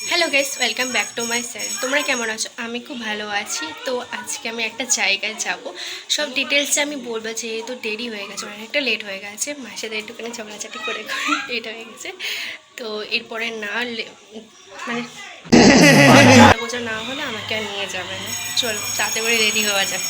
Hello guys, welcome back to my channel. তোমরা কেমন আছো? আমি খুব ভালো আছি। তো আজকে আমি একটা জায়গায় যাব, সব ডিটেলসে আমি বলবো। যেহেতু দেরি হয়ে গেছে, অনেকটা লেট হয়ে গেছে, মায়ের সাথে একটুখানি ঝগড়াঝাটি করে করে লেট হয়ে গেছে। তো এরপরে না মানে গোছা না হলে আমাকে আর নিয়ে যাবে না। চলো তাতে করে রেডি হওয়া যাক।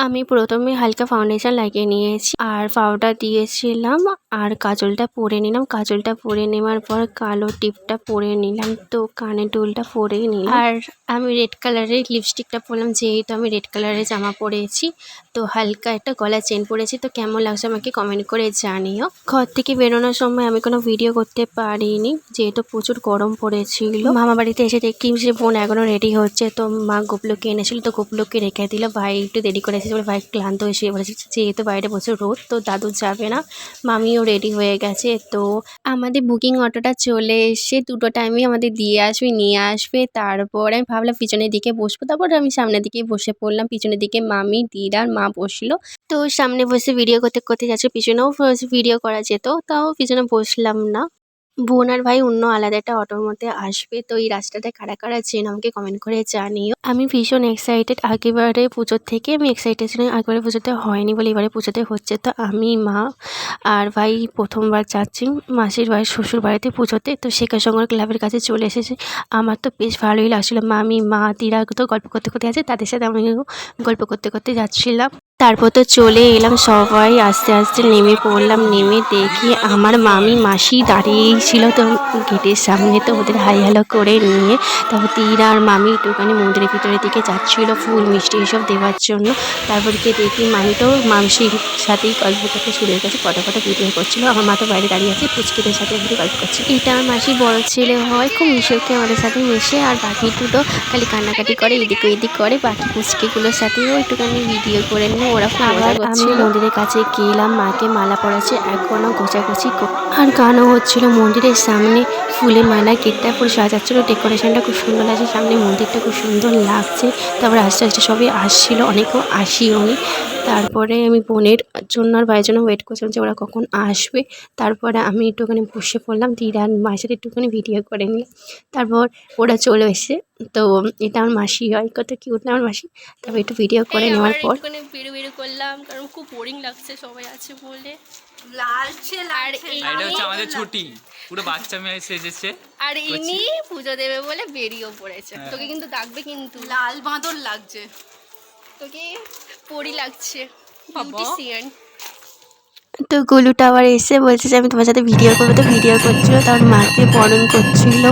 আমি প্রথমে হালকা ফাউন্ডেশন লাগিয়ে নিয়েছি আর পাউডার দিয়েছিলাম আর কাজলটা পরে নিলাম। কাজলটা পরে নেওয়ার পর কালো টিপটা পরে নিলাম, তো কানের দুলটা পরেই নিলাম। আর আমি রেড কালারের লিপস্টিকটা পরলাম, যেহেতু আমি রেড কালারের জামা পরেছি। তো হালকা একটা গলা চেন পরেছি। তো কেমন লাগছে আমাকে কমেন্ট করে জানিও। ঘর থেকে বেরোনোর সময় আমি কোনো ভিডিও করতে পারিনি, যেহেতু প্রচুর গরম পড়েছিল। মামা বাড়িতে এসে দেখি যে বোন এখনো রেডি হচ্ছে, তো মা গোপলোকে এনেছিল, তো গোপলোকে রেখে দিল। ভাই একটু দেরি করে এসেছে বলে ভাই ক্লান্ত হয়ে শুয়ে পড়েছে, যেহেতু বাইরে প্রচুর রোদ। তো দাদু যাবে না, মামিও রেডি হয়ে গেছে। তো আমাদের বুকিং অটোটা চলে এসে দুটো টাইমে আমাদের দিয়ে আসবে, নিয়ে আসবে। তারপর আমি ভাবলাম পিছনের দিকে বসবো, তারপর আমি সামনের দিকে বসে পড়লাম। পিছনের দিকে মামি, দিদা আর মা বসলো। তো সামনে বসে ভিডিও করতে করতে যাচ্ছে, পিছনেও ভিডিও করা যেত, তাও পিছনে বসলাম না। বোন আর ভাই অন্য আলাদা একটা অটোর মধ্যে আসবে। তো এই রাস্তাটা কারা কারা চেন আমাকে কমেন্ট করে জানিও। আমি ভীষণ এক্সাইটেড। আগেবারে পুজোর থেকে আমি এক্সাইটেড ছিলাম, আগেবারে পুজোতে হয়নি বলে এবারে পুজোতে হচ্ছে। তো আমি, মা আর ভাই প্রথমবার যাচ্ছি মাসির বাড়ির শ্বশুর বাড়িতে পুজোতে। তো শেখা সংঘ ক্লাবের কাছে চলে এসেছে। আমার তো বেশ ভালোই লাগছিলো। মামি, মা, দিদা তো গল্প করতে করতে আছে, তাদের সাথে আমিও গল্প করতে করতে যাচ্ছিলাম। তারপর তো চলে এলাম, সবাই আস্তে আস্তে নেমে পড়লাম। নেমে দেখি আমার মামি মাসি দাঁড়িয়েই ছিল, তো গেটের সামনে। তো ওদের হাই হ্যালো করে নিয়ে তারপর দিদা আর মামি একটুখানি মন্দিরের ভিতরের দিকে যাচ্ছিলো ফুল মিষ্টি এসব দেওয়ার জন্য। তারপর গিয়ে দেখি মামিটাও মাসির সাথেই গল্প করতে স্কুলের কাছে ফটো ফটো ভিডিও করছিল। আমার মা তো বাইরে দাঁড়িয়ে আছে, পুচকিদের সাথে একটু গল্প করছে। এটা আমার মাসির বড় ছেলে হয়, খুব মিশে ওকে আমাদের সাথে মিশে। আর বাকি দুটো খালি কান্নাকাটি করে, এদিক ওদিক করে। বাকি পুচকিগুলোর সাথেও একটুখানি ভিডিও করে নিয়ে ওরা খুব মজা করছিল। আমি মন্দিরের কাছে গেলাম, মাকে মালা পরাচ্ছে, এখনও গোছাগুছি আর গানও হচ্ছিল মন্দিরের সামনে। ফুলে মালা গেটটা পুরো সাজাচ্ছিল, ডেকোরেশনটা খুব সুন্দর লাগছে, সামনে মন্দিরটা খুব সুন্দর লাগছে। তারপরে আস্তে আস্তে সবাই আসছিল, অনেকেও আসিওনি। তারপরে আমি বোনের জন্য আর ভাইয়ের জন্য ওয়েট করছিলাম যে ওরা কখন আসবে। তারপরে আমি একটুখানি বসে পড়লাম, দিদা আর মায়ের সাথে একটুখানি ভিডিও করে নিলাম। তারপর ওরা চলে এসে, তো এটা আমার মাসি হয়, কত কিউট না আমার মাসি। তারপর একটু ভিডিও করে নেওয়ার পর একটুখানি ভিডিও করলাম, কারণ খুব বোরিং লাগছে সবাই আছে বলে। লালচে আর এটা হচ্ছে আমাদের ছুটি, পুরো বাচ্চা মেয়ে সেজেছে। আর ইনি পুজো দেবে বলে বেরিয়েও পড়েছে। তোকে কিন্তু ডাকবে, কিন্তু লাল বাঁদর লাগছে তোকে পরি লাগছে, বিউটিশিয়ান। তো গুলুটা আবার এসে বলছে যে আমি তোমার সাথে ভিডিও করবো, তো ভিডিও করছিল। তার মাকে বরণ করছিল,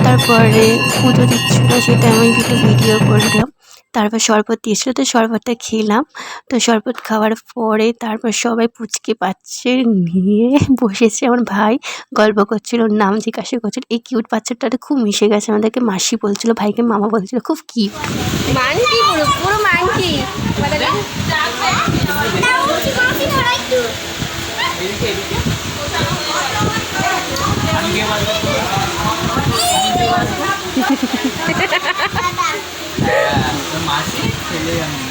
তারপরে পুজো দিচ্ছিল, সেটা আমি একটু ভিডিও করলাম। তারপর শরবত দিয়েছিল, তো শরবতটা খেলাম। তো শরবত খাওয়ার পরে তারপর সবাই পুচকে বাচ্চা নিয়ে বসেছে। আমার ভাই গল্প করছিল, ওর নাম জিজ্ঞাসা করছিল। এই কিউট বাচ্চাটা খুব মিশে গেছে, আমাদেরকে মাসি বলছিল, ভাইকে মামা বলছিল, খুব কিউট মানকি, পুরো পুরো মানকি। মাসি ছেলে আমি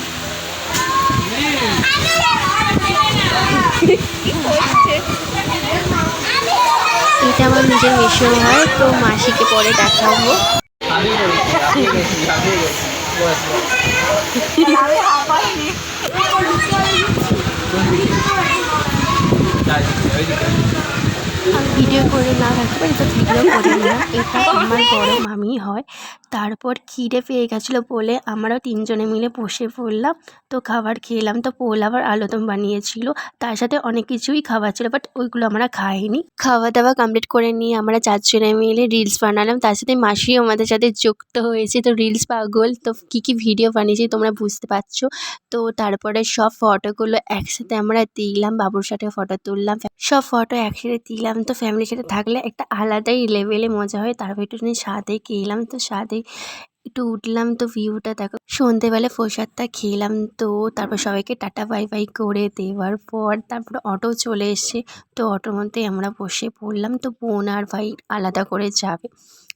এটা আমার নিজের মেশো হয়, তো মাসিকে পরে দেখাবো। আমি ভিডিও করে না রাখতে পারি, তো ভিডিও করি না। এটা আমার বড় মামি হয়। তারপর খিদে পেয়ে গেছিলো বলে আমরাও তিনজনে মিলে বসে পড়লাম। তো খাবার খেলাম, তো পোলাও আর আলুদম বানিয়েছিল, তার সাথে অনেক কিছুই খাবার ছিল, বাট ওইগুলো আমরা খাইনি। খাওয়া দাওয়া কমপ্লিট করে নিয়ে আমরা চারজনে মিলে রিলস বানালাম, তার সাথে মাসিও আমাদের সাথে যুক্ত হয়েছে। তো রিলস পাগল, তো কী কী ভিডিও বানিয়েছি তোমরা বুঝতে পারছো। তো তারপরে সব ফটোগুলো একসাথে আমরা দিলাম, বাবুর সাথে ফটো তুললাম, সব ফটো একসাথে দিলাম। তো ফ্যামিলির সাথে থাকলে একটা আলাদাই লেভেলে মজা হয়। তারপর একটু স্বাদে খেলাম, তো স্বাদে একটু উঠলাম। তো ভিউটা দেখো, সন্ধেবেলা প্রসাদটা খেলাম। তো তারপর সবাইকে টাটা বাই বাই করে দেওয়ার পর তারপর অটো চলে এসছে, তো অটোর মধ্যে আমরা বসে পড়লাম। তো বোন আর ভাই আলাদা করে যাবে,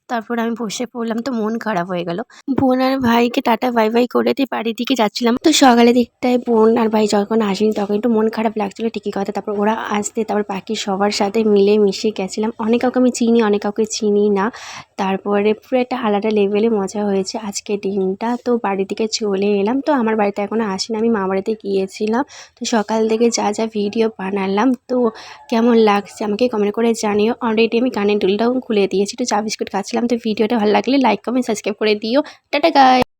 তারপর আমি বসে পড়লাম, তো মন খারাপ হয়ে গেল। বোন আর ভাইকে টাটা বাই বাই করে দিয়ে বাড়ির দিকে যাচ্ছিলাম। তো সকালের দিকটায় বোন আর ভাই যখন আসেনি তখন একটু মন খারাপ লাগছিল, ঠিকই কথা। তারপর ওরা আসতে তারপর বাকি সবার সাথে মিলে মিশে গেছিলাম। অনেক কাউকে আমি চিনি, অনেক কাউকে চিনি না। তারপরে পুরো একটা আলাদা লেভেলে মজা হয়েছে আজকের দিনটা। তো বাড়ির দিকে চলে এলাম। তো আমার বাড়িতে এখনও আসেনি, আমি মা বাড়িতে গিয়েছিলাম। তো সকাল থেকে যা যা ভিডিও বানালাম, তো কেমন লাগছে আমাকে কমেন্ট করে জানিও। অলরেডি আমি কানের দুলটাও খুলে দিয়েছি, তো চা বিস্কুট খাচ্ছিলাম। তো ভিডিওটা ভালো লাগলে লাইক কমেন্ট সাবস্ক্রাইব করে দিও। Tata guys.